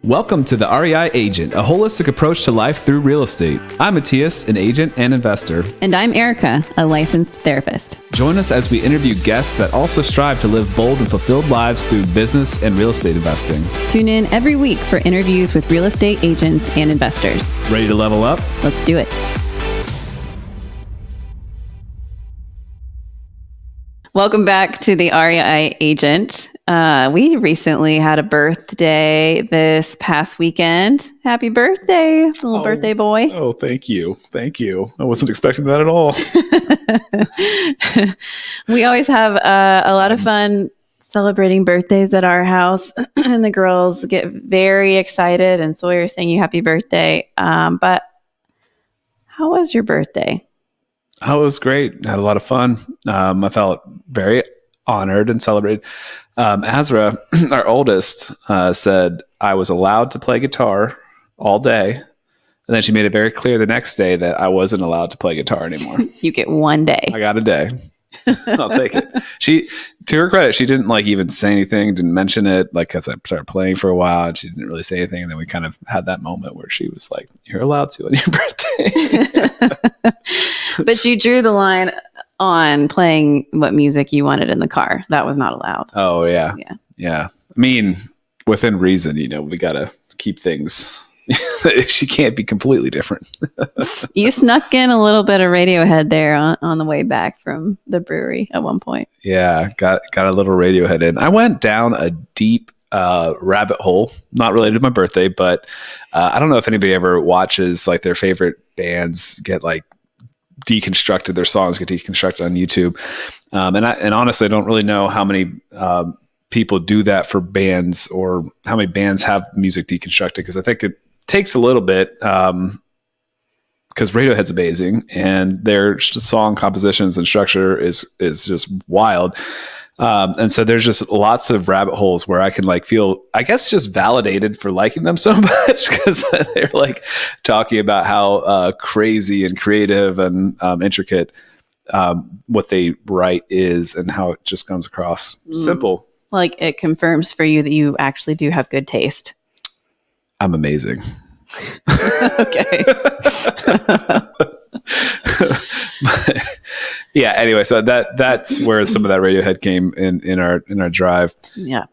Welcome to the REI Agent, a holistic approach to life through real estate. I'm Mattias, an agent and investor. And I'm Erica, a licensed therapist. Join us as we interview guests that also strive to live bold and fulfilled lives through business and real estate investing. Tune in every week for interviews with real estate agents and investors. Ready to level up? Let's do it. Welcome back to the REI Agent. We recently had a birthday this past weekend. Happy birthday, little birthday boy. Oh, thank you. Thank you. I wasn't expecting that at all. We always have a lot of fun celebrating birthdays at our house, and the girls get very excited, and Sawyer's saying you happy birthday. But how was your birthday? Oh, it was great. I had a lot of fun. I felt very honored and celebrated. Azra, our oldest, said I was allowed to play guitar all day. And then she made it very clear the next day that I wasn't allowed to play guitar anymore. You get one day. I got a day. I'll take it. She, to her credit, she didn't even say anything, didn't mention it, because I started playing for a while and she didn't really say anything. And then we kind of had that moment where she was like, you're allowed to on your birthday. But you drew the line on playing what music you wanted in the car. That was not allowed. Oh, yeah. Yeah. I mean, within reason, we got to keep things. She can't be completely different. You snuck in a little bit of Radiohead there on the way back from the brewery at one point. Yeah, got a little Radiohead in. I went down a deep rabbit hole, not related to my birthday, but I don't know if anybody ever watches their favorite bands get deconstructed, their songs get deconstructed on YouTube. And honestly, I don't really know how many people do that for bands or how many bands have music deconstructed, because I think it takes a little bit, because Radiohead's amazing and their song compositions and structure is just wild. And so there's just lots of rabbit holes where I can feel, I guess, just validated for liking them so much, because they're talking about how crazy and creative and intricate what they write is and how it just comes across simple. It confirms for you that you actually do have good taste. I'm amazing. Okay. Yeah. Anyway, so that's where some of that Radiohead came in our drive. Yeah.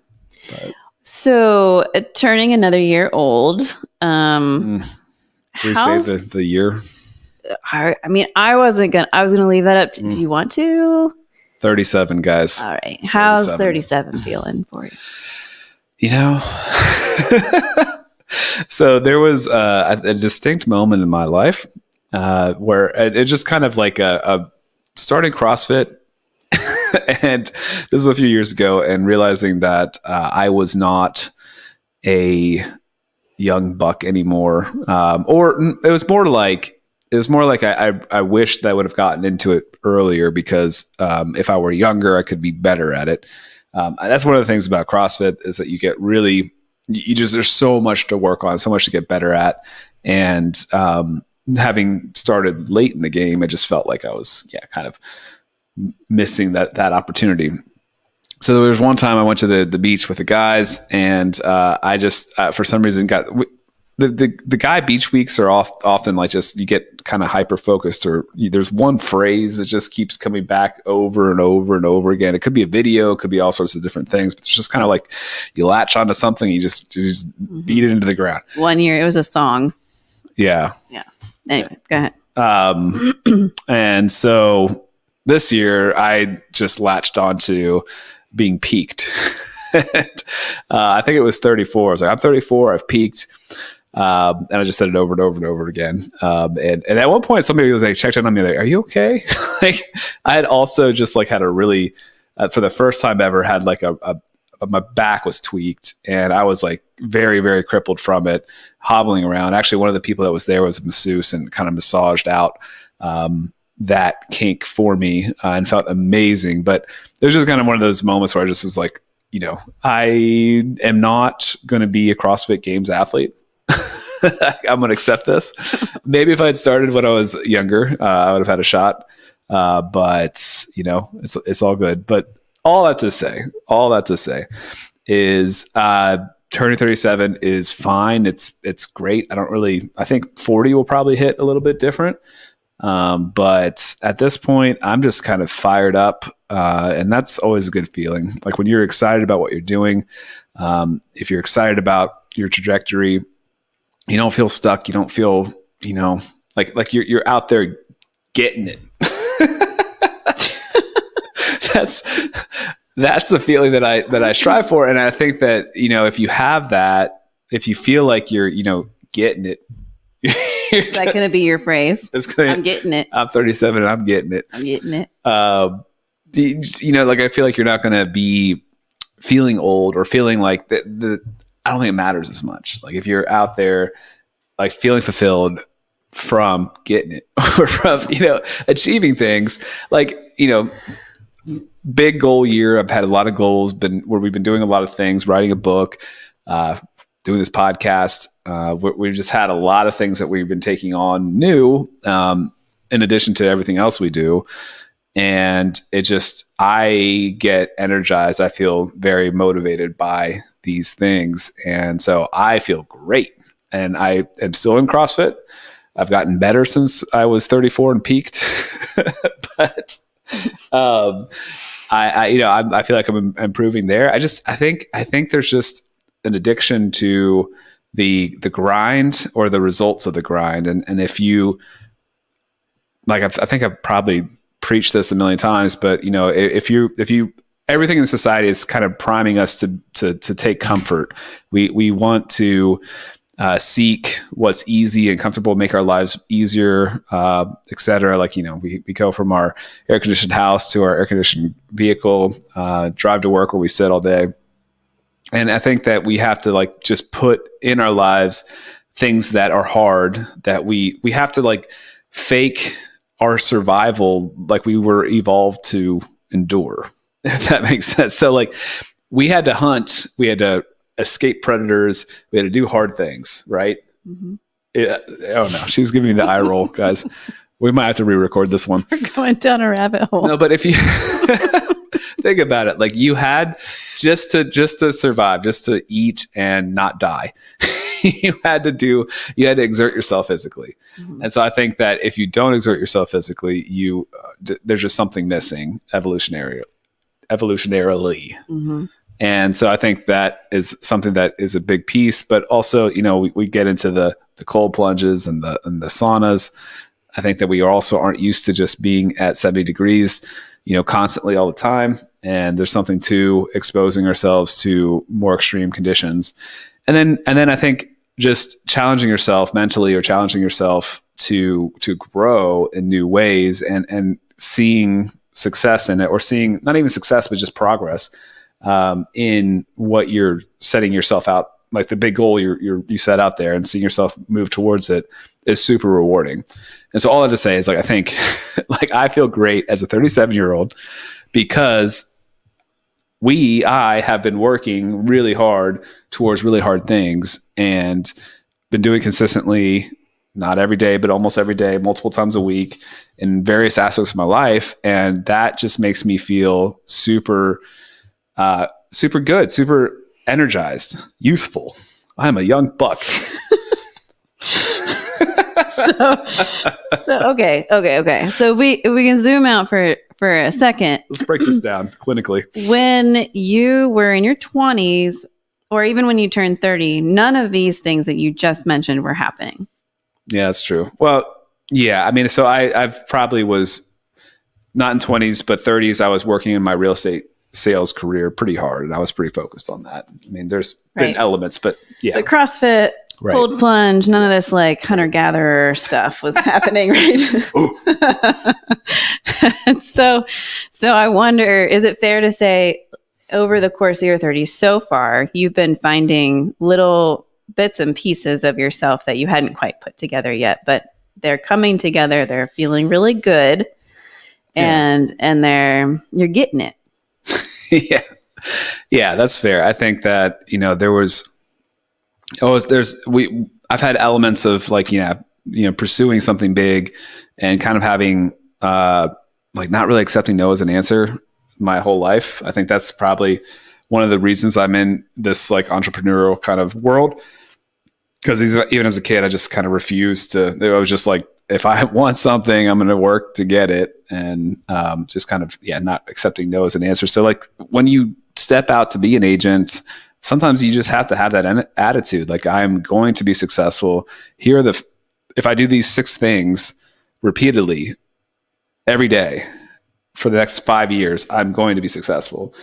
So turning another year old. Do we say the year? I was gonna leave that up to. Do you want to? 37, guys. All right. How's 37 feeling for you? So there was a distinct moment in my life where it just kind of a starting CrossFit. And this was a few years ago, and realizing that I was not a young buck anymore. Or it was more like I wish that I would have gotten into it earlier, because if I were younger, I could be better at it. That's one of the things about CrossFit, is that you get really, there's so much to work on, so much to get better at. And having started late in the game, I just felt like I was kind of missing that opportunity. So there was one time I went to the beach with the guys, and I just for some reason got the guy beach weeks are often you get kind of hyper focused, or there's one phrase that just keeps coming back over and over and over again. It could be a video, it could be all sorts of different things, but it's just kind of you latch onto something, you just beat it into the ground. One year it was a song. Yeah. Anyway, go ahead. And so this year I just latched onto being peaked. And, I think it was 34. I was like, I'm 34, I've peaked. And I just said it over and over and over again. And at one point, somebody was checked in on me, are you okay? I had also just had a really, for the first time ever, had my back was tweaked, and I was very, very crippled from it, hobbling around. Actually, one of the people that was there was a masseuse and kind of massaged out that kink for me and felt amazing. But it was just kind of one of those moments where I just was I am not going to be a CrossFit Games athlete. I'm going to accept this. Maybe if I had started when I was younger, I would have had a shot. But it's all good. But all that to say is turning 37 is fine. It's great. I think 40 will probably hit a little bit different. But at this point, I'm just kind of fired up. And that's always a good feeling. Like when you're excited about what you're doing, if you're excited about your trajectory, you don't feel stuck. You don't feel, like you're out there getting it. That's the feeling that I strive for. And I think that, if you have that, if you feel like you're, getting it, is that going to be your phrase? I'm getting it. I'm 37 and I'm getting it. I'm getting it. Like I feel like you're not going to be feeling old or feeling like I don't think it matters as much. Like if you're out there, like feeling fulfilled from getting it or from, achieving things, like, big goal year. I've had a lot of goals where we've been doing a lot of things, writing a book, doing this podcast. We've just had a lot of things that we've been taking on new, in addition to everything else we do. And I get energized. I feel very motivated by these things. And so I feel great. And I am still in CrossFit. I've gotten better since I was 34 and peaked, but, I feel like I'm improving there. I think there's just an addiction to the grind or the results of the grind. And if you, like, I think I've probably preached this a million times, but if you, everything in society is kind of priming us to take comfort. We want to seek what's easy and comfortable, make our lives easier, et cetera. Like, we go from our air conditioned house to our air conditioned vehicle, drive to work where we sit all day. And I think that we have to just put in our lives things that are hard, that we have to fake our survival like we were evolved to endure, if that makes sense. So we had to hunt, we had to escape predators, we had to do hard things, right? Mm-hmm. Oh no, she's giving me the eye roll, guys. We might have to re-record this one. We're going down a rabbit hole. No, but if you think about it, you had just to survive, just to eat and not die. you had to exert yourself physically. Mm-hmm. And so I think that if you don't exert yourself physically, there's just something missing evolutionarily. Mm-hmm. And so I think that is something that is a big piece, but also, we get into the cold plunges and the saunas. I think that we also aren't used to just being at 70 degrees, constantly all the time. And there's something to exposing ourselves to more extreme conditions. And then I think just challenging yourself mentally or challenging yourself to grow in new ways and seeing success in it, or seeing not even success, but just progress in what you're setting yourself out, like the big goal you set out there, and seeing yourself move towards it is super rewarding. And so all I have to say is I think I feel great as a 37-year-old because I have been working really hard towards really hard things and been doing consistently, not every day, but almost every day, multiple times a week in various aspects of my life. And that just makes me feel super good, super energized, youthful. I am a young buck. Okay. So we can zoom out for a second. Let's break this down clinically. When you were in your 20s, or even when you turned 30, none of these things that you just mentioned were happening. Yeah, that's true. Well, yeah. I mean, so I've probably was not in 20s, but 30s. I was working in my real estate sales career pretty hard, and I was pretty focused on that. I mean, there's been elements, but yeah. But CrossFit, cold plunge, none of this hunter-gatherer stuff was happening, right? And so I wonder, is it fair to say over the course of your 30s so far, you've been finding little bits and pieces of yourself that you hadn't quite put together yet, but they're coming together, they're feeling really good, and you're getting it. Yeah, that's fair. I think that, I've had elements of pursuing something big and kind of having, not really accepting no as an answer my whole life. I think that's probably one of the reasons I'm in this like entrepreneurial kind of world. Because even as a kid, I just kind of refused to. I was just like, if I want something, I'm going to work to get it, and just kind of not accepting no as an answer. So like when you step out to be an agent, sometimes you just have to have that attitude. Like, I'm going to be successful. Here are if I do these 6 things repeatedly every day for the next 5 years, I'm going to be successful.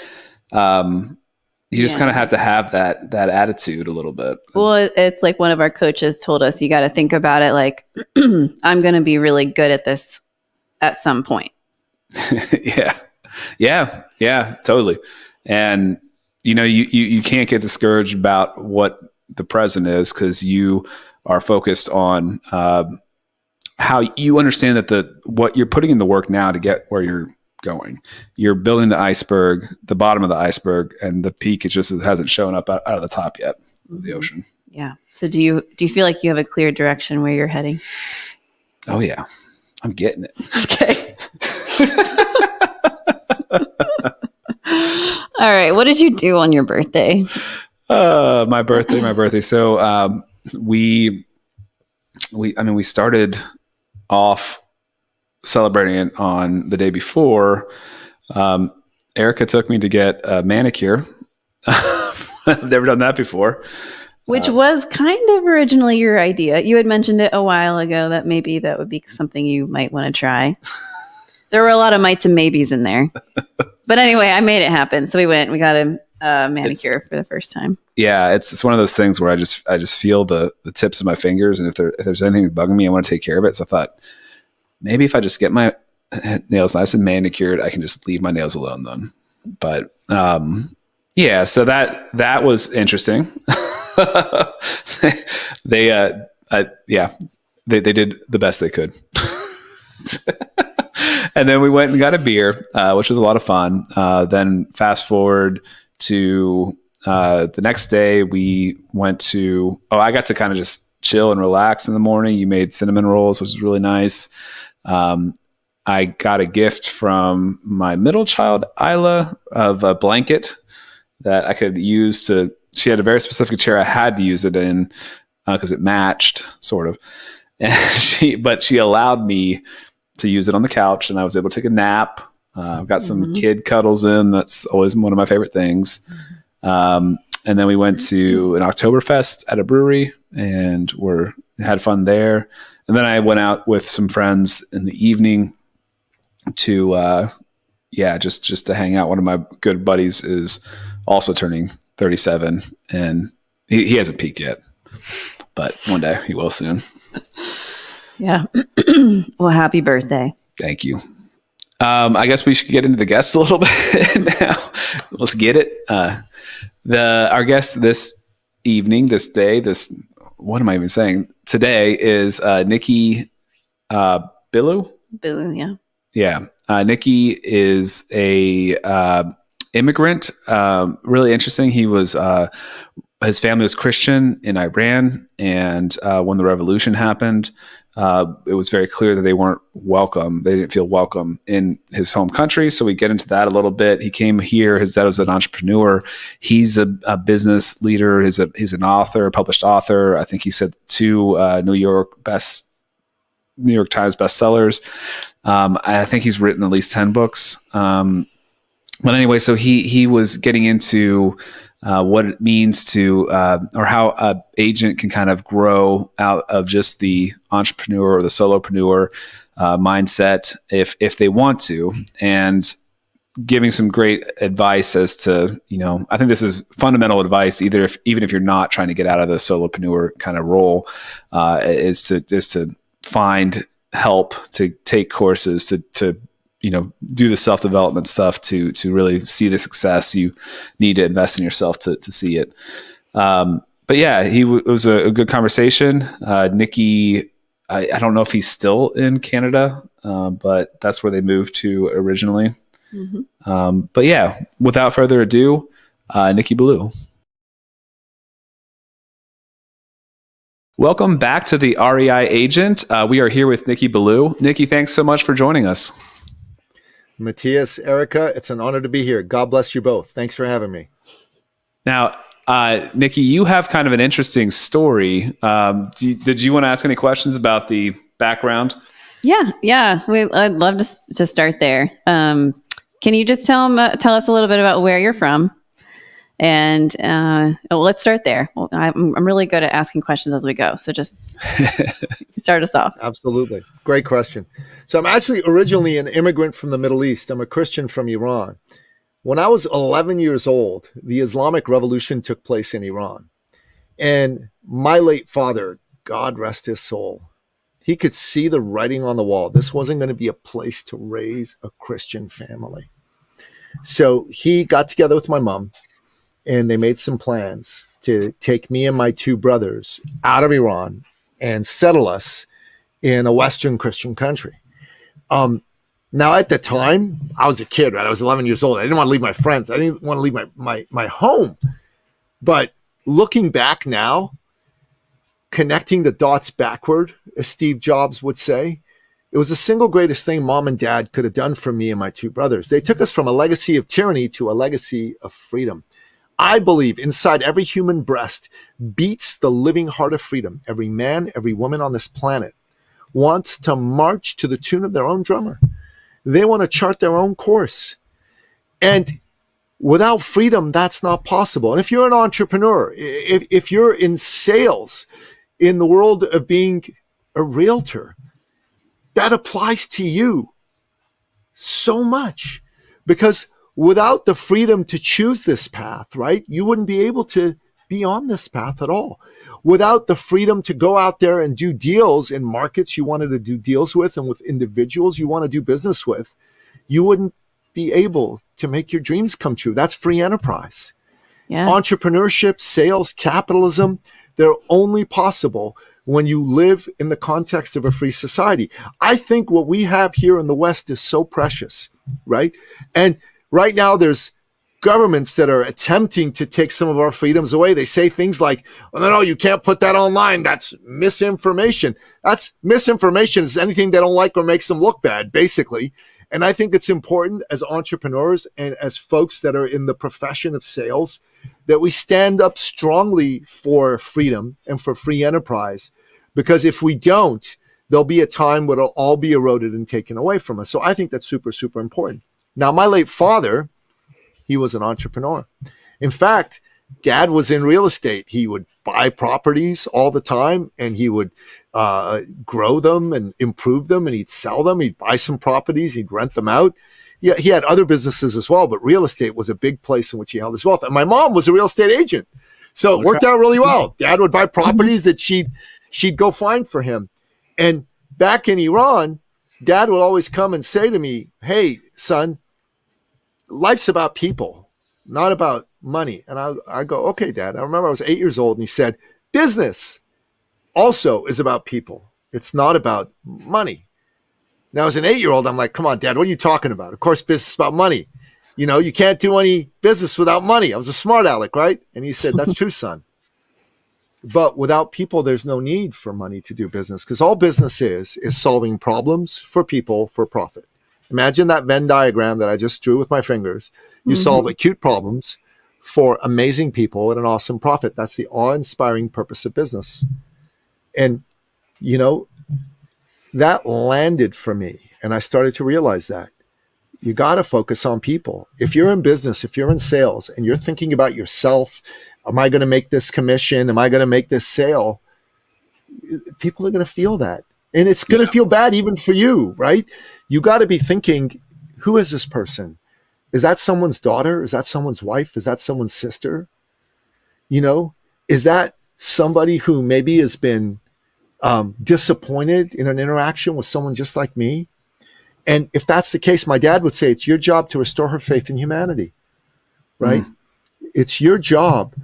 You just kind of have to have that attitude a little bit. Well, it's like one of our coaches told us, you got to think about it like, I'm going to be really good at this at some point. Yeah, totally. And, you can't get discouraged about what the present is, because you are focused on how you understand that what you're putting in the work now to get where you're going. You're building the iceberg, the bottom of the iceberg, and the peak hasn't shown up out of the top yet of the ocean. Yeah. So do you feel like you have a clear direction where you're heading? Oh yeah, I'm getting it. Okay. All right. What did you do on your birthday? My birthday. So we started off celebrating it on the day before. Erica took me to get a manicure. I've never done that before. Which was kind of originally your idea. You had mentioned it a while ago that maybe that would be something you might want to try. There were a lot of mights and maybes in there. But anyway, I made it happen. So we got a manicure for the first time. Yeah, it's one of those things where I just feel the tips of my fingers, and if there's anything bugging me, I want to take care of it. So I thought, maybe if I just get my nails nice and manicured, I can just leave my nails alone then. But so that was interesting. They did the best they could. And then we went and got a beer, which was a lot of fun. Then fast forward to the next day, we went to, I got to kind of just chill and relax in the morning. You made cinnamon rolls, which was really nice. I got a gift from my middle child, Isla, of a blanket that I could use she had a very specific chair I had to use it in because it matched, sort of. And she allowed me to use it on the couch, and I was able to take a nap. I've got some kid cuddles in. That's always one of my favorite things. And then we went to an Oktoberfest at a brewery and had fun there. And then I went out with some friends in the evening to, just to hang out. One of my good buddies is also turning 37, and he hasn't peaked yet, but one day he will soon. Yeah. Well, happy birthday. Thank you. I guess we should get into the guests a little bit now. Let's get it. Our guest this evening, this day, what am I even saying? Today is Nicky Billou. Billou, yeah. Yeah. Nicky is a immigrant. Really interesting. He was his family was Christian in Iran, and when the revolution happened, it was very clear that they weren't welcome. They didn't feel welcome in his home country. So we get into that a little bit. He came here. His dad was an entrepreneur. He's a business leader. He's an author, published author. I think he said 2 New York Times bestsellers. I think he's written at least 10 books. But anyway, so he was getting into what it means to, or how an agent can kind of grow out of just the entrepreneur or the solopreneur mindset if they want to, and giving some great advice as to, I think this is fundamental advice, even if you're not trying to get out of the solopreneur kind of role, is to find help, to take courses, to do the self-development stuff to really see the success. You need to invest in yourself to see it. But yeah, it was a good conversation. Nicky, I don't know if he's still in Canada, but that's where they moved to originally. Mm-hmm. But yeah, without further ado, Nicky Billou. Welcome back to the REI Agent. We are here with Nicky Billou. Nicky, thanks so much for joining us. Mattias, Erica, it's an honor to be here. God bless you both. Thanks for having me. Now, Nicky, you have kind of an interesting story. Did you want to ask any questions about the background? Yeah. I'd love to start there. Can you just tell us a little bit about where you're from? And let's start there. Well, I'm really good at asking questions as we go. So just start us off. Absolutely. Great question. So I'm actually originally an immigrant from the Middle East. I'm a Christian from Iran. When I was 11 years old, the Islamic Revolution took place in Iran. And my late father, God rest his soul, he could see the writing on the wall. This wasn't going to be a place to raise a Christian family. So he got together with my mom, and they made some plans to take me and my two brothers out of Iran and settle us in a Western Christian country. Now, at the time, I was a kid, right? I was 11 years old. I didn't want to leave my friends. I didn't want to leave my home. But looking back now, connecting the dots backward, as Steve Jobs would say, it was the single greatest thing mom and dad could have done for me and my two brothers. They took us from a legacy of tyranny to a legacy of freedom. I believe inside every human breast beats the living heart of freedom. Every man, every woman on this planet wants to march to the tune of their own drummer. They want to chart their own course. And without freedom, that's not possible. And if you're an entrepreneur, if you're in sales, in the world of being a realtor, that applies to you so much, because without the freedom to choose this path, right, you wouldn't be able to be on this path at all. Without the freedom to go out there and do deals in markets you wanted to do deals with and with individuals you want to do business with, you wouldn't be able to make your dreams come true. That's free enterprise. Yeah. Entrepreneurship, sales, capitalism, they're only possible when you live in the context of a free society. I think what we have here in the West is so precious, right? And right now there's governments that are attempting to take some of our freedoms away. They say things like, oh, no, you can't put that online. That's misinformation. That's misinformation is anything they don't like or makes them look bad, basically. And I think it's important as entrepreneurs and as folks that are in the profession of sales that we stand up strongly for freedom and for free enterprise, because if we don't, there'll be a time where it'll all be eroded and taken away from us. So I think that's super, super important. Now, my late father, he was an entrepreneur. In fact, Dad was in real estate. He would buy properties all the time, and he would grow them and improve them, and he'd sell them. He'd buy some properties, he'd rent them out. Yeah, he had other businesses as well, but real estate was a big place in which he held his wealth. And my mom was a real estate agent, so it worked out really well. Dad would buy properties that she'd go find for him. And back in Iran, Dad would always come and say to me, "Hey, son, life's about people, not about money." And I go, "Okay, Dad." I remember I was 8 years old, and he said, "Business also is about people. It's not about money." Now, as an 8-year-old, I'm like, "Come on, Dad, what are you talking about? Of course, business is about money. You know, you can't do any business without money." I was a smart aleck, right? And he said, "That's true, son. But without people, there's no need for money to do business, because all business is solving problems for people for profit." Imagine that Venn diagram that I just drew with my fingers. You solve acute problems for amazing people at an awesome profit. That's the awe-inspiring purpose of business. And, you know, that landed for me. And I started to realize that you got to focus on people. If you're in business, if you're in sales, and you're thinking about yourself, am I going to make this commission? Am I going to make this sale? People are going to feel that. And it's going to feel bad even for you, right? You got to be thinking, who is this person? Is that someone's daughter? Is that someone's wife? Is that someone's sister? You know, is that somebody who maybe has been disappointed in an interaction with someone just like me? And if that's the case, my dad would say, it's your job to restore her faith in humanity, right? It's your job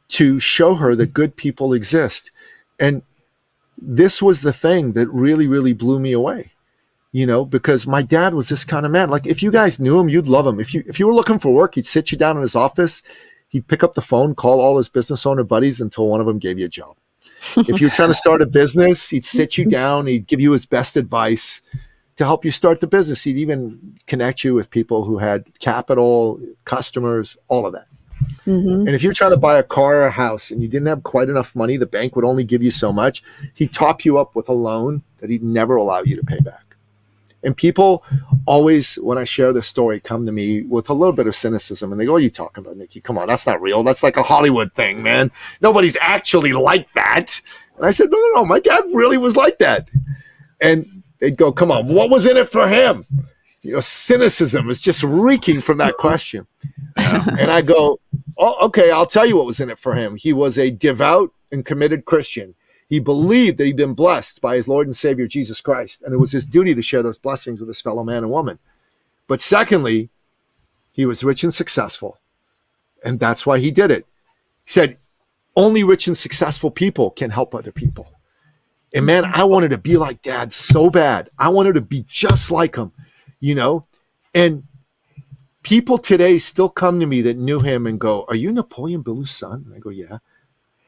to show her that good people exist. And this was the thing that really, really blew me away, you know, because my dad was this kind of man. Like, if you guys knew him, you'd love him. If you were looking for work, he'd sit you down in his office. He'd pick up the phone, call all his business owner buddies until one of them gave you a job. If you're trying to start a business, he'd sit you down. He'd give you his best advice to help you start the business. He'd even connect you with people who had capital, customers, all of that. Mm-hmm. And if you're trying to buy a car or a house and you didn't have quite enough money, the bank would only give you so much. He'd top you up with a loan that he'd never allow you to pay back. And people always, when I share this story, come to me with a little bit of cynicism. And they go, what are you talking about, Nicky? Come on, that's not real. That's like a Hollywood thing, man. Nobody's actually like that. And I said, no, my dad really was like that. And they'd go, come on, what was in it for him? Cynicism is just reeking from that question. And I go, oh, okay, I'll tell you what was in it for him. He was a devout and committed Christian. He believed that he'd been blessed by his Lord and Savior, Jesus Christ. And it was his duty to share those blessings with his fellow man and woman. But secondly, he was rich and successful. And that's why he did it. He said, only rich and successful people can help other people. And man, I wanted to be like Dad so bad. I wanted to be just like him, And people today still come to me that knew him and go, are you Napoleon Billou's son? And I go, yeah.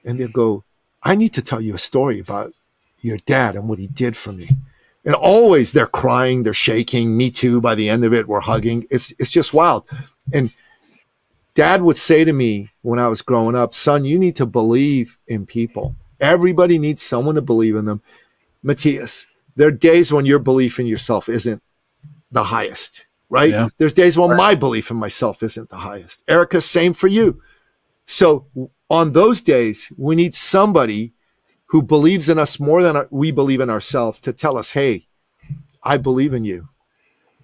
And they'll go, I need to tell you a story about your dad and what he did for me. And always they're crying, they're shaking. Me too. By the end of it, we're hugging. It's just wild. And Dad would say to me when I was growing up, son, you need to believe in people. Everybody needs someone to believe in them. Mattias, there are days when your belief in yourself isn't the highest, right? Yeah. There's days when my belief in myself isn't the highest. Erica, same for you. So on those days, we need somebody who believes in us more than we believe in ourselves to tell us, hey, I believe in you.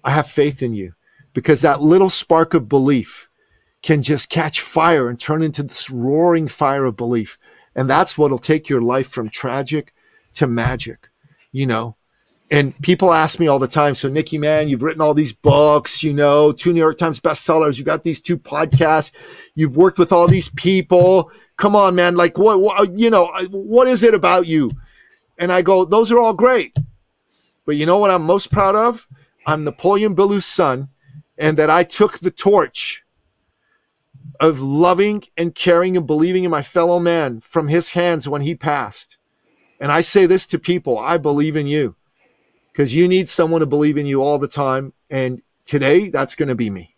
I have faith in you. Because that little spark of belief can just catch fire and turn into this roaring fire of belief. And that's what'll take your life from tragic to magic, And people ask me all the time, so Nicky, man, you've written all these books, 2 New York Times bestsellers, you got these 2 podcasts, you've worked with all these people. Come on, man, like what is it about you? And I go, those are all great. But you know what I'm most proud of? I'm Napoleon Billou's son, and that I took the torch of loving and caring and believing in my fellow man from his hands when he passed. And I say this to people, I believe in you. Because you need someone to believe in you all the time. And today, that's going to be me.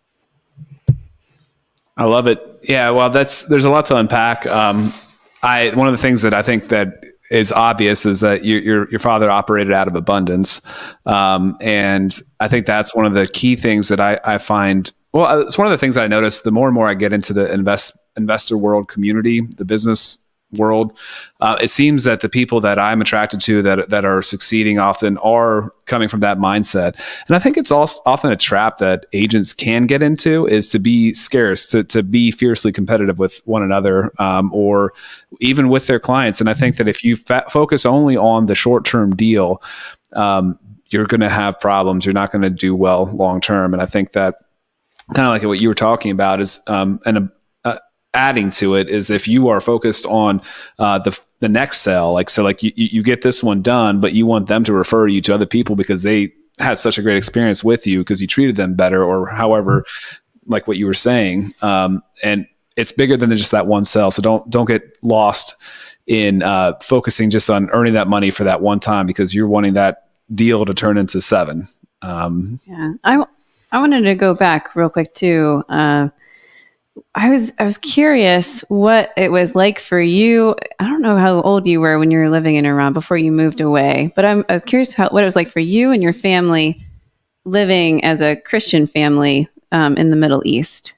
I love it. Yeah, well, there's a lot to unpack. One of the things that I think that is obvious is that your father operated out of abundance. And I think that's one of the key things that I find. Well, it's one of the things I noticed the more and more I get into the investor world community, the business world, it seems that the people that I'm attracted to that are succeeding often are coming from that mindset. And I think it's often a trap that agents can get into is to be scarce, to be fiercely competitive with one another, or even with their clients. And I think that if you focus only on the short-term deal, you're going to have problems. You're not going to do well long-term. And I think that kind of like what you were talking about is, adding to it is if you are focused on the next sale, like you get this one done, but you want them to refer you to other people because they had such a great experience with you because you treated them better or however, like what you were saying. And it's bigger than just that one sale. So don't get lost in focusing just on earning that money for that one time because you're wanting that deal to turn into 7. Yeah, I wanted to go back real quick too. I was curious what it was like for you. I don't know how old you were when you were living in Iran before you moved away, but I was curious what it was like for you and your family living as a Christian family in the Middle East.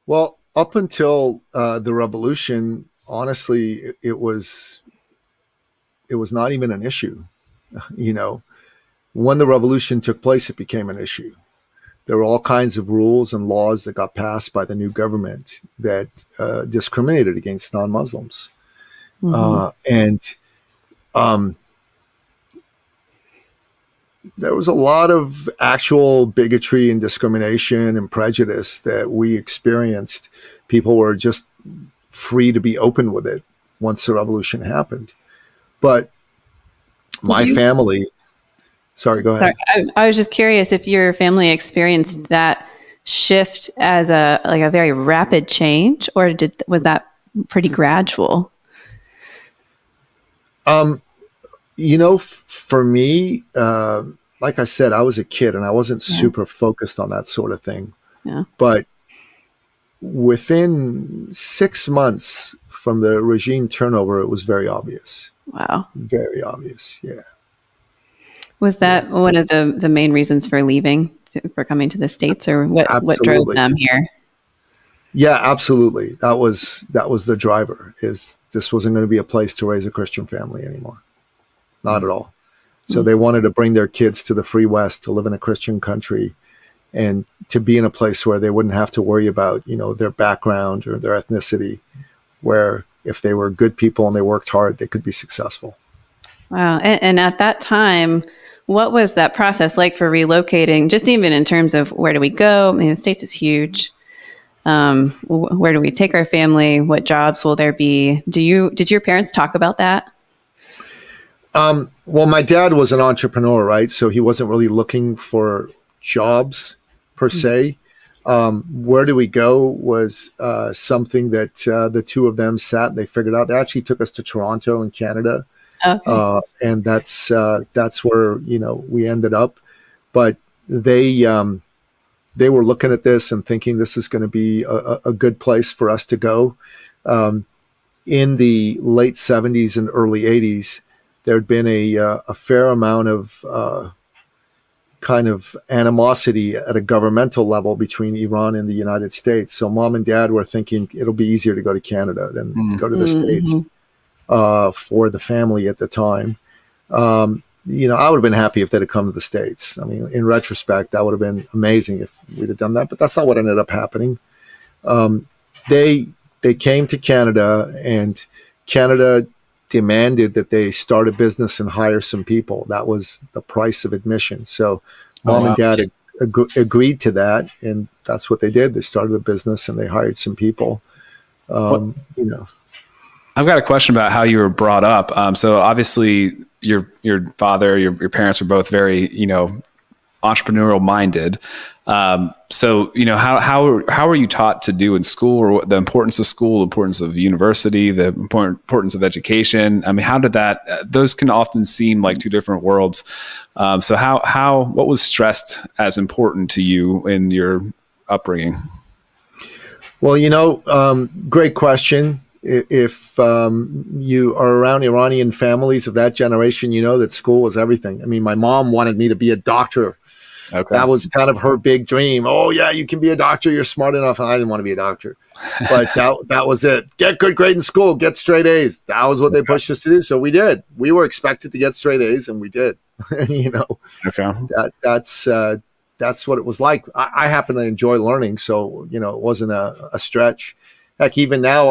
Well, up until the revolution, honestly, it was not even an issue. When the revolution took place, it became an issue. There were all kinds of rules and laws that got passed by the new government that discriminated against non-Muslims. Mm-hmm. There was a lot of actual bigotry and discrimination and prejudice that we experienced. People were just free to be open with it once the revolution happened. But my family... Sorry, go ahead. Sorry, I was just curious if your family experienced that shift as a very rapid change, or was that pretty gradual? For me, like I said, I was a kid and I wasn't super focused on that sort of thing. Yeah. But within 6 months from the regime turnover, it was very obvious. Wow. Very obvious. Yeah. Was that one of the main reasons for leaving, for coming to the States, or what drove Absolutely. them here? Yeah, absolutely. That was the driver, is this wasn't going to be a place to raise a Christian family anymore. Not at all. So they wanted to bring their kids to the free West to live in a Christian country and to be in a place where they wouldn't have to worry about, their background or their ethnicity, where if they were good people and they worked hard, they could be successful. Wow. And at that time, what was that process like for relocating, just even in terms of where do we go? I mean, the States is huge. Where do we take our family? What jobs will there be? Did your parents talk about that? Well, my dad was an entrepreneur, right? So he wasn't really looking for jobs per se. Where do we go was something that the two of them sat and they figured out. They actually took us to Toronto in Canada. Okay. And that's where, we ended up. But they were looking at this and thinking this is going to be a good place for us to go. In the late 70s and early 80s, there had been a fair amount of kind of animosity at a governmental level between Iran and the United States. So mom and dad were thinking it'll be easier to go to Canada than go to the States for the family at the time. I would have been happy if they'd have come to the States. I mean, in retrospect, that would have been amazing if we'd have done that, but that's not what ended up happening. They came to Canada, and Canada demanded that they start a business and hire some people. That was the price of admission. So mom and dad agreed to that, and that's what they did. They started a business and they hired some people. I've got a question about how you were brought up. So obviously your father, your parents were both very, entrepreneurial minded. So, how are you taught to do in school, or the importance of school, the importance of university, the importance of education? I mean, how did that, those can often seem like two different worlds. So what was stressed as important to you in your upbringing? Well, great question. If you are around Iranian families of that generation, you know that school was everything. I mean, my mom wanted me to be a doctor. Okay. That was kind of her big dream. Oh, yeah, you can be a doctor. You're smart enough. And I didn't want to be a doctor. But that was it. Get good grade in school. Get straight A's. That was what they pushed us to do. So we did. We were expected to get straight A's, and we did. That's what it was like. I happen to enjoy learning. So, it wasn't a stretch. Heck, even now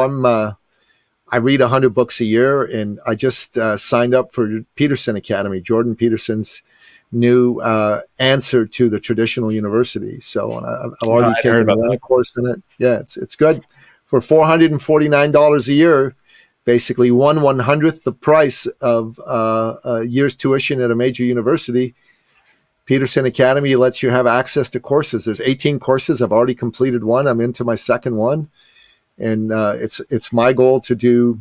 I read 100 books a year, and I just signed up for Peterson Academy, Jordan Peterson's new answer to the traditional university. So I've already taken one course in it. Yeah, it's good. For $449 a year, basically 1/100th the price of a year's tuition at a major university. Peterson Academy lets you have access to courses. There's 18 courses. I've already completed one. I'm into my second one. And it's my goal to do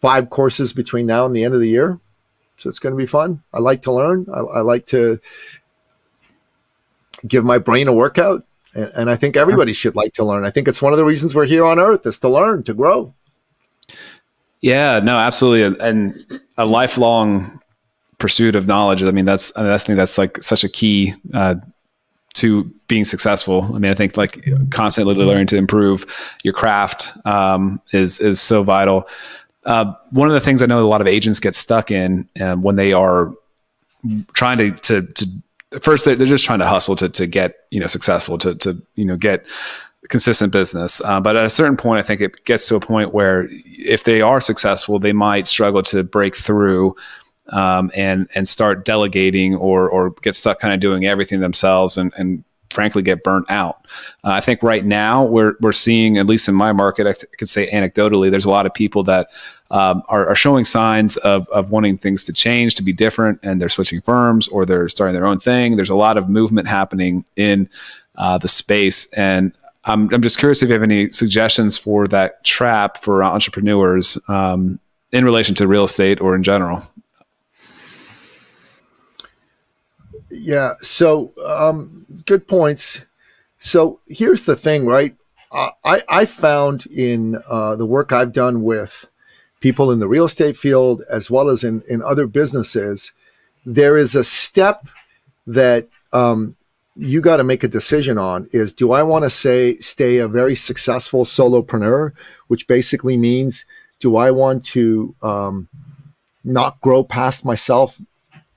5 courses between now and the end of the year. So it's going to be fun. I like to learn. I like to give my brain a workout. And I think everybody should like to learn. I think it's one of the reasons we're here on earth, is to learn, to grow. Yeah, no, absolutely. And a lifelong pursuit of knowledge. I mean, I think that's like such a key to being successful. I mean, I think like constantly learning to improve your craft is so vital. One of the things I know a lot of agents get stuck in when they are trying to first, they're just trying to hustle to get, successful, to get consistent business. But at a certain point, I think it gets to a point where if they are successful, they might struggle to break through and start delegating or get stuck kind of doing everything themselves and frankly get burnt out. I think right now we're seeing, at least in my market, I could say anecdotally, there's a lot of people that are showing signs of wanting things to change, to be different, and they're switching firms or they're starting their own thing. There's a lot of movement happening in the space. And I'm just curious if you have any suggestions for that trap for entrepreneurs in relation to real estate or in general. Yeah. So good points. So here's the thing, right? I found in the work I've done with people in the real estate field, as well as in other businesses, there is a step that you got to make a decision on is, do I want to stay a very successful solopreneur, which basically means, do I want to not grow past myself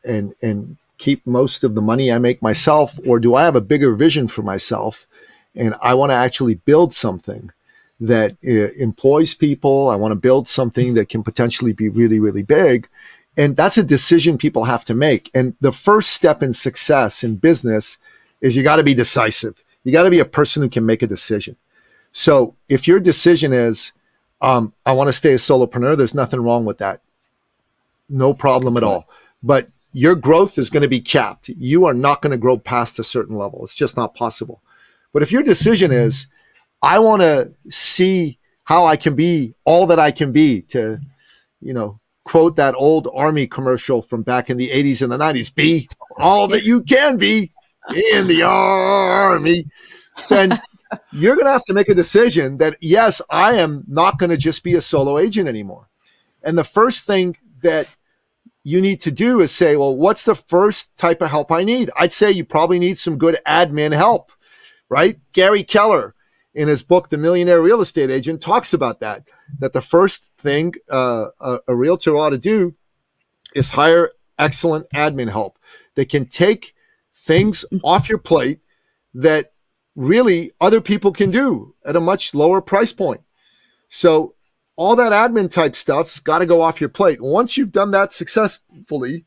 and keep most of the money I make myself? Or do I have a bigger vision for myself and I want to actually build something that employs people? I want to build something that can potentially be really, really big. And that's a decision people have to make. And the first step in success in business is you got to be decisive. You got to be a person who can make a decision. So if your decision is, I want to stay a solopreneur, there's nothing wrong with that. No problem at all. But your growth is going to be capped. You are not going to grow past a certain level. It's just not possible. But if your decision is, I want to see how I can be all that I can be, to, quote that old Army commercial from back in the 80s and the 90s, be all that you can be in the Army, then you're going to have to make a decision that, yes, I am not going to just be a solo agent anymore. And the first thing that you need to do is say, well, what's the first type of help I need? I'd say you probably need some good admin help, right? Gary Keller, in his book, The Millionaire Real Estate Agent, talks about that the first thing a realtor ought to do is hire excellent admin help that can take things off your plate that really other people can do at a much lower price point. So all that admin type stuff's got to go off your plate. Once you've done that successfully,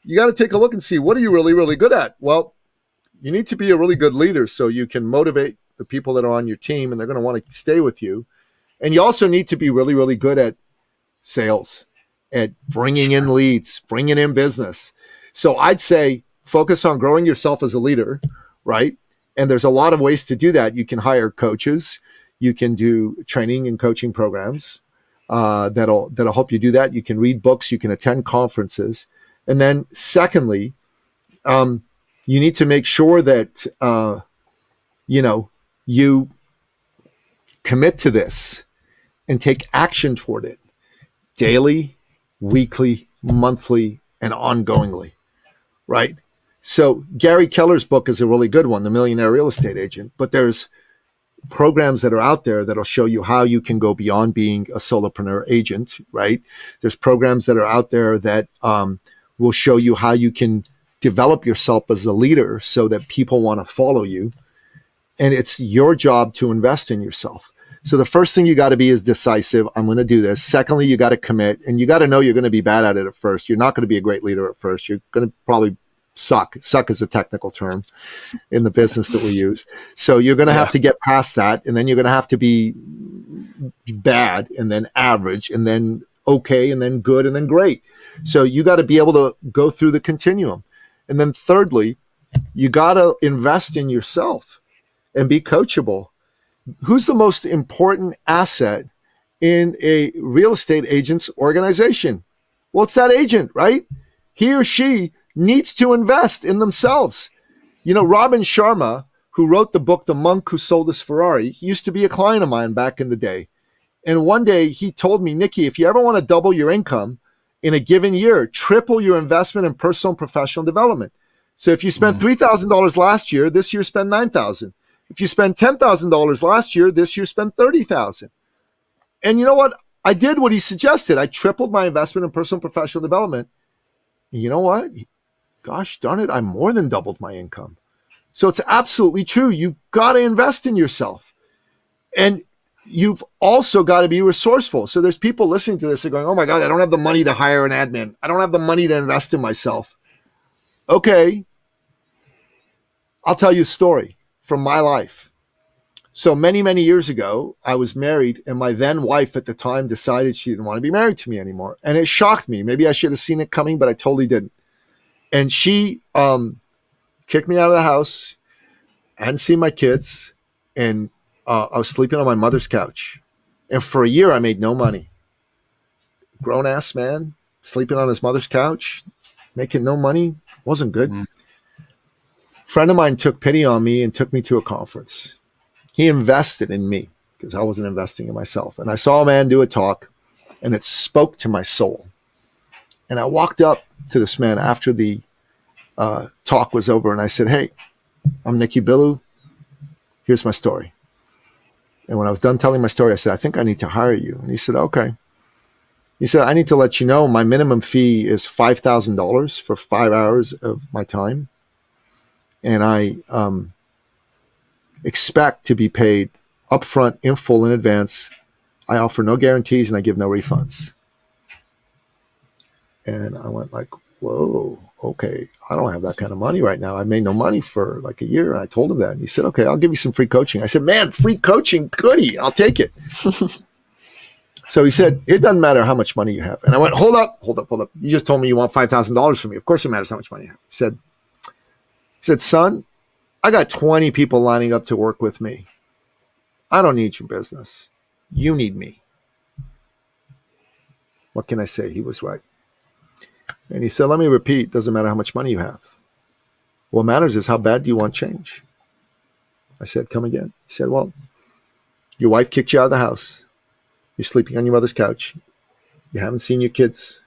you got to take a look and see, what are you really, really good at? Well, you need to be a really good leader so you can motivate the people that are on your team and they're going to want to stay with you. And you also need to be really, really good at sales, at bringing in leads, bringing in business. So I'd say focus on growing yourself as a leader, right? And there's a lot of ways to do that. You can hire coaches. You can do training and coaching programs that'll help you do that. You can read books. You can attend conferences. And then secondly, you need to make sure that, you commit to this and take action toward it daily, weekly, monthly, and ongoingly, right? So Gary Keller's book is a really good one, The Millionaire Real Estate Agent, but there's programs that are out there that'll show you how you can go beyond being a solopreneur agent, right? There's programs that are out there that will show you how you can develop yourself as a leader so that people want to follow you. And it's your job to invest in yourself. So the first thing you got to be is decisive. I'm going to do this. Secondly, you got to commit, and you got to know you're going to be bad at it at first. You're not going to be a great leader at first. You're going to probably suck. Suck is a technical term in the business that we use. So you're going to have to get past that, and then you're going to have to be bad, and then average, and then okay, and then good, and then great. So you got to be able to go through the continuum. And then thirdly, you got to invest in yourself and be coachable. Who's the most important asset in a real estate agent's organization? Well, it's that agent, right? He or she needs to invest in themselves. Robin Sharma, who wrote the book, The Monk Who Sold His Ferrari, he used to be a client of mine back in the day. And one day he told me, Nicky, if you ever want to double your income in a given year, triple your investment in personal and professional development. So if you spent $3,000 last year, this year spend $9,000. If you spend $10,000 last year, this year spend $30,000. And you know what? I did what he suggested. I tripled my investment in personal and professional development. And you know what? Gosh darn it, I more than doubled my income. So it's absolutely true. You've got to invest in yourself. And you've also got to be resourceful. So there's people listening to this and going, oh my God, I don't have the money to hire an admin. I don't have the money to invest in myself. Okay. I'll tell you a story from my life. So many, many years ago, I was married, and my then wife at the time decided she didn't want to be married to me anymore. And it shocked me. Maybe I should have seen it coming, but I totally didn't. And she kicked me out of the house. I hadn't seen my kids, and I was sleeping on my mother's couch. And for a year, I made no money. Grown-ass man, sleeping on his mother's couch, making no money, wasn't good. Friend of mine took pity on me and took me to a conference. He invested in me. because I wasn't investing in myself. And I saw a man do a talk, and it spoke to my soul. And I walked up to this man after the talk was over, and I said, "Hey, I'm Nicky Billou. Here's my story." And when I was done telling my story, I said, "I think I need to hire you." And he said, "Okay." He said, "I need to let you know my minimum fee is $5,000 for 5 hours of my time. And I expect to be paid upfront, in full, in advance. I offer no guarantees and I give no refunds." And I went like, whoa, okay. I don't have that kind of money right now. I made no money for like a year. And I told him that. And he said, "Okay, I'll give you some free coaching." I said, "Man, free coaching, goody. I'll take it." So he said, "It doesn't matter how much money you have." And I went, hold up. You just told me you want $5,000 from me. Of course it matters how much money you have. He said, "Son, I got 20 people lining up to work with me. I don't need your business. You need me." What can I say? He was right. And he said, "Let me repeat, doesn't matter how much money you have. What matters is how bad do you want change?" I said, "Come again." He said, "Well, your wife kicked you out of the house. You're sleeping on your mother's couch. You haven't seen your kids.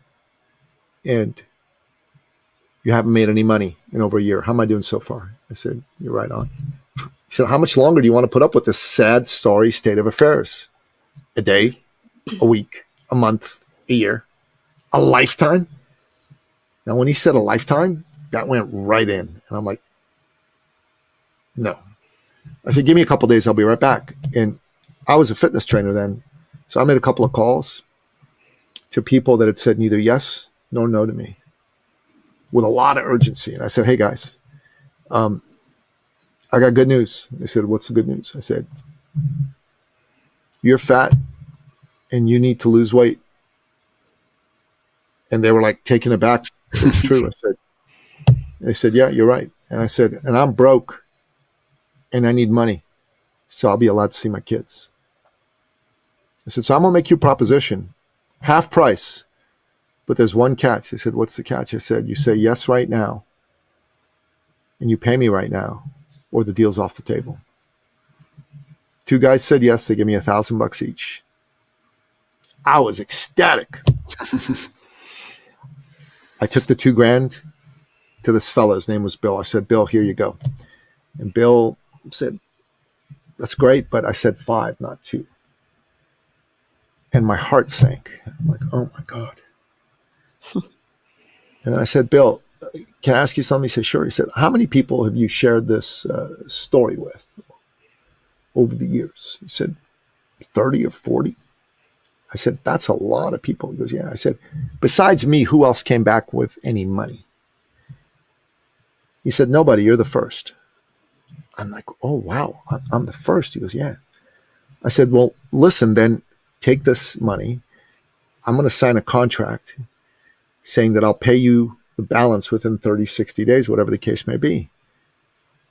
And you haven't made any money in over a year. How am I doing so far?" I said, "You're right on." He said, "How much longer do you want to put up with this sad, sorry state of affairs? A day, a week, a month, a year, a lifetime?" Now, when he said a lifetime, that went right in. And I'm like, no. I said, "Give me a couple of days. I'll be right back." And I was a fitness trainer then. So I made a couple of calls to people that had said neither yes nor no to me with a lot of urgency. And I said, "Hey, guys, I got good news." They said, "What's the good news?" I said, "You're fat and you need to lose weight." And they were like taken aback. "It's true." They said, "Yeah, you're right." And I said, "And I'm broke and I need money, so I'll be allowed to see my kids." I said, "So I'm going to make you a proposition, half price, but there's one catch." They said, "What's the catch?" I said, "You say yes right now and you pay me right now, or the deal's off the table." 2 guys said yes. They gave me $1,000 each. I was ecstatic. I took the $2,000 to this fellow. His name was Bill. I said, "Bill, here you go." And Bill said, "That's great." But I said 5, not 2. And my heart sank. I'm like, oh my God. And then I said, "Bill, can I ask you something?" He said, "Sure." He said, "How many people have you shared this story with over the years?" He said, 30 or 40. I said, "That's a lot of people." He goes, "Yeah." I said, "Besides me, who else came back with any money?" He said, "Nobody. You're the first." I'm like, "Oh, wow. I'm the first." He goes, "Yeah." I said, "Well, listen, then take this money. I'm going to sign a contract saying that I'll pay you the balance within 30, 60 days, whatever the case may be.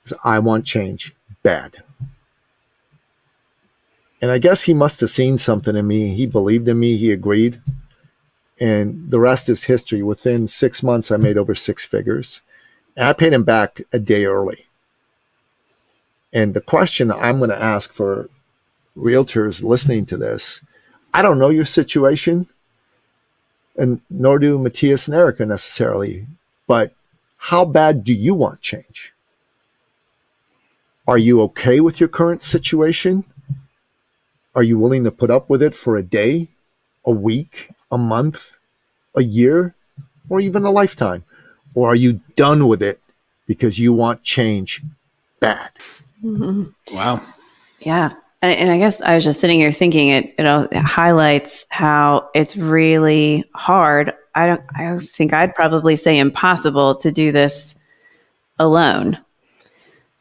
Because I want change bad." And I guess he must have seen something in me. He believed in me. He agreed. And the rest is history. Within 6 months, I made over 6 figures. And I paid him back a day early. And the question I'm going to ask for realtors listening to this, I don't know your situation, and nor do Mattias and Erica necessarily, but how bad do you want change? Are you okay with your current situation? Are you willing to put up with it for a day, a week, a month, a year, or even a lifetime? Or are you done with it because you want change bad? Mm-hmm. Wow. Yeah. And I guess I was just sitting here thinking it highlights how it's really hard. I think I'd probably say impossible to do this alone.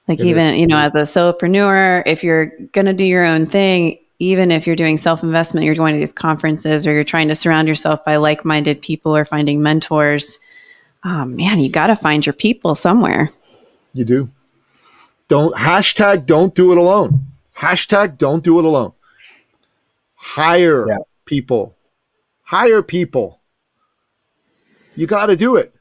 Like it even, is. As a solopreneur, if you're going to do your own thing, even if you're doing self-investment, you're going to these conferences or you're trying to surround yourself by like-minded people or finding mentors, man, you got to find your people somewhere. You do. Don't do it alone. Don't do it alone. Hire people. Hire people. You got to do it.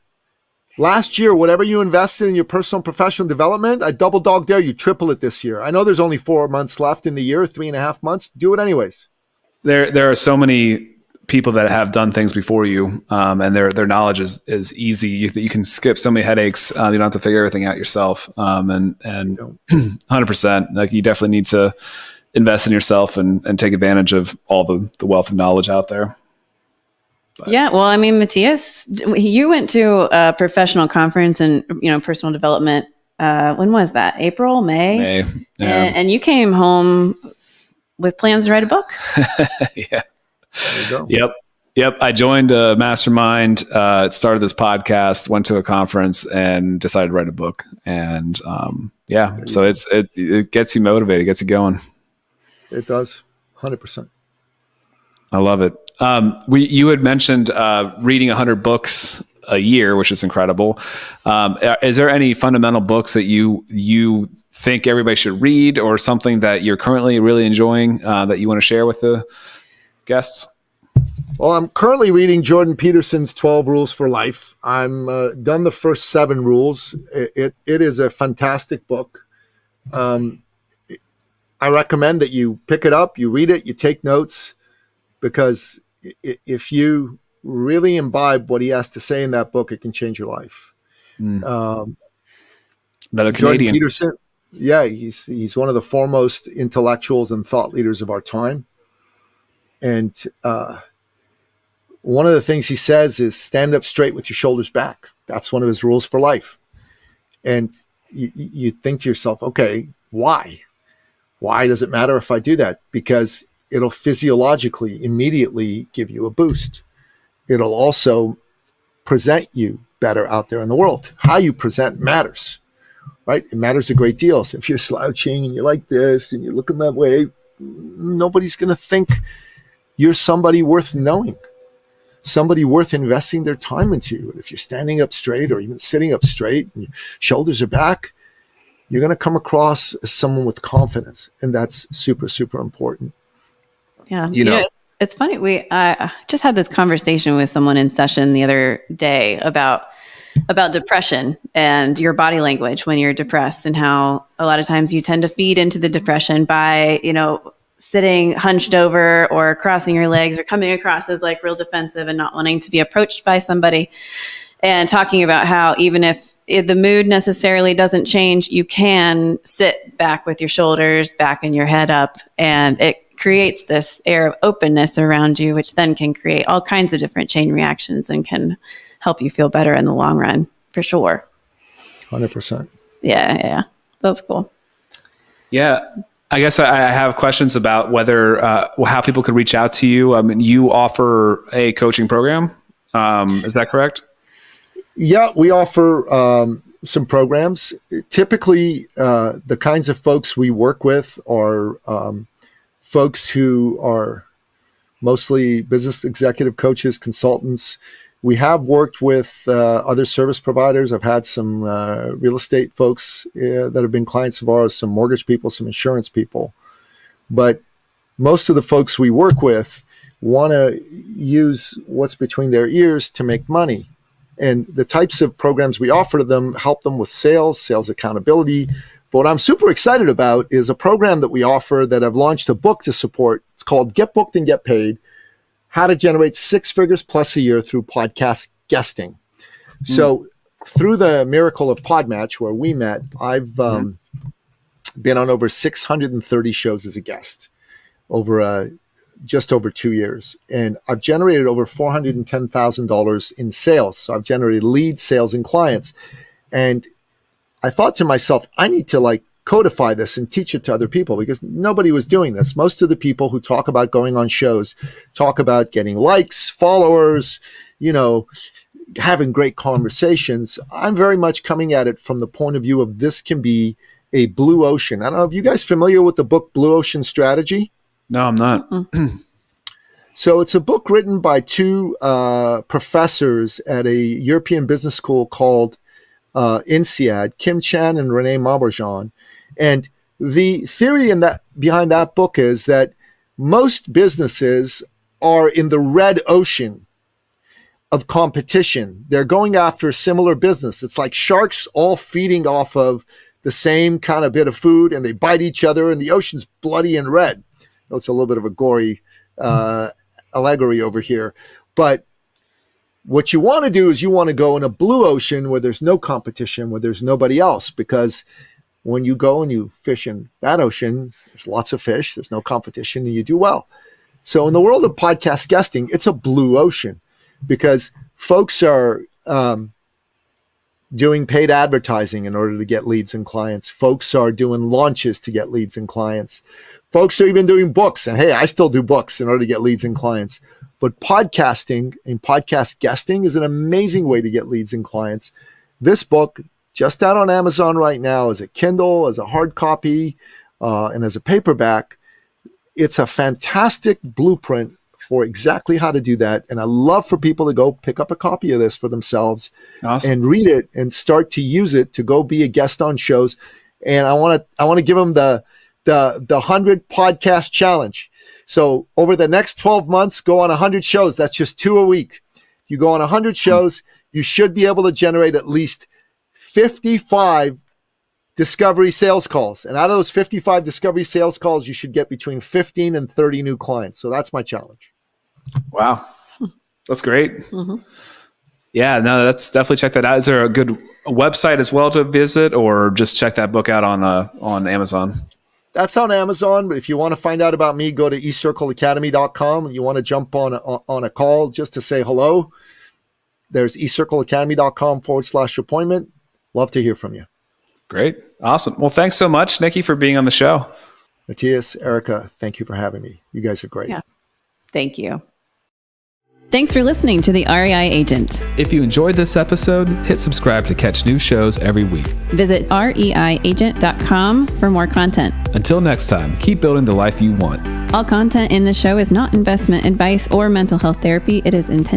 Last year, whatever you invested in your personal and professional development, I double dog dare you triple it this year. I know there's only 4 months left in the year, 3.5 months. Do it anyways. There are so many people that have done things before you, and their knowledge is easy. You can skip so many headaches. You don't have to figure everything out yourself. And 100%, like you definitely need to invest in yourself and take advantage of all the wealth of knowledge out there. But. Yeah. Well, I mean, Mattias, you went to a professional conference and, personal development. When was that? April, May? Yeah. And you came home with plans to write a book. Yeah. There you go. Yep. I joined a mastermind, started this podcast, went to a conference and decided to write a book. And, so it gets you motivated, gets you going. It does. 100%. I love it. You had mentioned reading 100 books a year, which is incredible. Is there any fundamental books that you think everybody should read, or something that you're currently really enjoying that you want to share with the guests? Well, I'm currently reading Jordan Peterson's 12 Rules for Life. I'm done the first 7 rules. It is a fantastic book. I recommend that you pick it up, you read it, you take notes, because if you really imbibe what he has to say in that book, it can change your life. Another Jordan Canadian. Peterson, he's one of the foremost intellectuals and thought leaders of our time. And one of the things he says is stand up straight with your shoulders back. That's one of his rules for life. And you think to yourself, okay, why? Why does it matter if I do that? Because it'll physiologically immediately give you a boost. It'll also present you better out there in the world. How you present matters, right? It matters a great deal. So if you're slouching and you're like this and you're looking that way, nobody's going to think you're somebody worth knowing, somebody worth investing their time into. And if you're standing up straight or even sitting up straight and your shoulders are back, you're going to come across as someone with confidence. And that's super, super important. Yeah. It's funny. I just had this conversation with someone in session the other day about depression and your body language when you're depressed, and how a lot of times you tend to feed into the depression by, sitting hunched over or crossing your legs or coming across as like real defensive and not wanting to be approached by somebody, and talking about how even if the mood necessarily doesn't change, you can sit back with your shoulders back and your head up, and it creates this air of openness around you, which then can create all kinds of different chain reactions and can help you feel better in the long run, for sure. 100%. Yeah. That's cool. Yeah. I guess I have questions about whether, how people could reach out to you. I mean, you offer a coaching program. Is that correct? Yeah, we offer some programs. Typically, the kinds of folks we work with are folks who are mostly business executive coaches, consultants. We have worked with other service providers. I've had some real estate folks that have been clients of ours, some mortgage people, some insurance people. But most of the folks we work with want to use what's between their ears to make money. And the types of programs we offer to them help them with sales accountability. But what I'm super excited about is a program that we offer that I've launched a book to support. It's called Get Booked and Get Paid: How to Generate 6 Figures Plus a Year Through Podcast Guesting. So through the miracle of Podmatch, where we met, I've been on over 630 shows as a guest over just over 2 years. And I've generated over $410,000 in sales. So I've generated lead sales and clients. And I thought to myself, I need to codify this and teach it to other people, because nobody was doing this. Most of the people who talk about going on shows talk about getting likes, followers, having great conversations. I'm very much coming at it from the point of view of this can be a blue ocean. I don't know if you guys familiar with the book Blue Ocean Strategy? No, I'm not. So it's a book written by 2 professors at a European business school called INSEAD, Kim Chan and Renee Maubourgeon. And the theory behind that book is that most businesses are in the red ocean of competition. They're going after similar business. It's like sharks all feeding off of the same kind of bit of food, and they bite each other, and the ocean's bloody and red. It's a little bit of a gory allegory over here. But what you want to do is you want to go in a blue ocean where there's no competition, where there's nobody else, because when you go and you fish in that ocean, there's lots of fish, there's no competition, and you do well. So in the world of podcast guesting, it's a blue ocean because folks are doing paid advertising in order to get leads and clients. Folks are doing launches to get leads and clients. Folks are even doing books. And hey, I still do books in order to get leads and clients. But podcasting and podcast guesting is an amazing way to get leads and clients. This book, just out on Amazon right now, as a Kindle, as a hard copy, and as a paperback, it's a fantastic blueprint for exactly how to do that. And I love for people to go pick up a copy of this for themselves. Awesome. And read it and start to use it to go be a guest on shows. And I want to give them the 100 podcast challenge. So over the next 12 months, go on 100 shows. That's just 2 a week. If you go on 100 shows, you should be able to generate at least 55 discovery sales calls. And out of those 55 discovery sales calls, you should get between 15 and 30 new clients. So that's my challenge. Wow. That's great. Mm-hmm. Yeah, no, that's definitely check that out. Is there a good website as well to visit, or just check that book out on Amazon? That's on Amazon. But if you want to find out about me, go to eCircleacademy.com. You want to jump on a call just to say hello, there's eCircleacademy.com/appointment. Love to hear from you. Great. Awesome. Well, thanks so much, Nicky, for being on the show. Mattias, Erica, thank you for having me. You guys are great. Yeah. Thank you. Thanks for listening to the REI Agent. If you enjoyed this episode, hit subscribe to catch new shows every week. Visit reiagent.com for more content. Until next time, keep building the life you want. All content in the show is not investment advice or mental health therapy. It is intended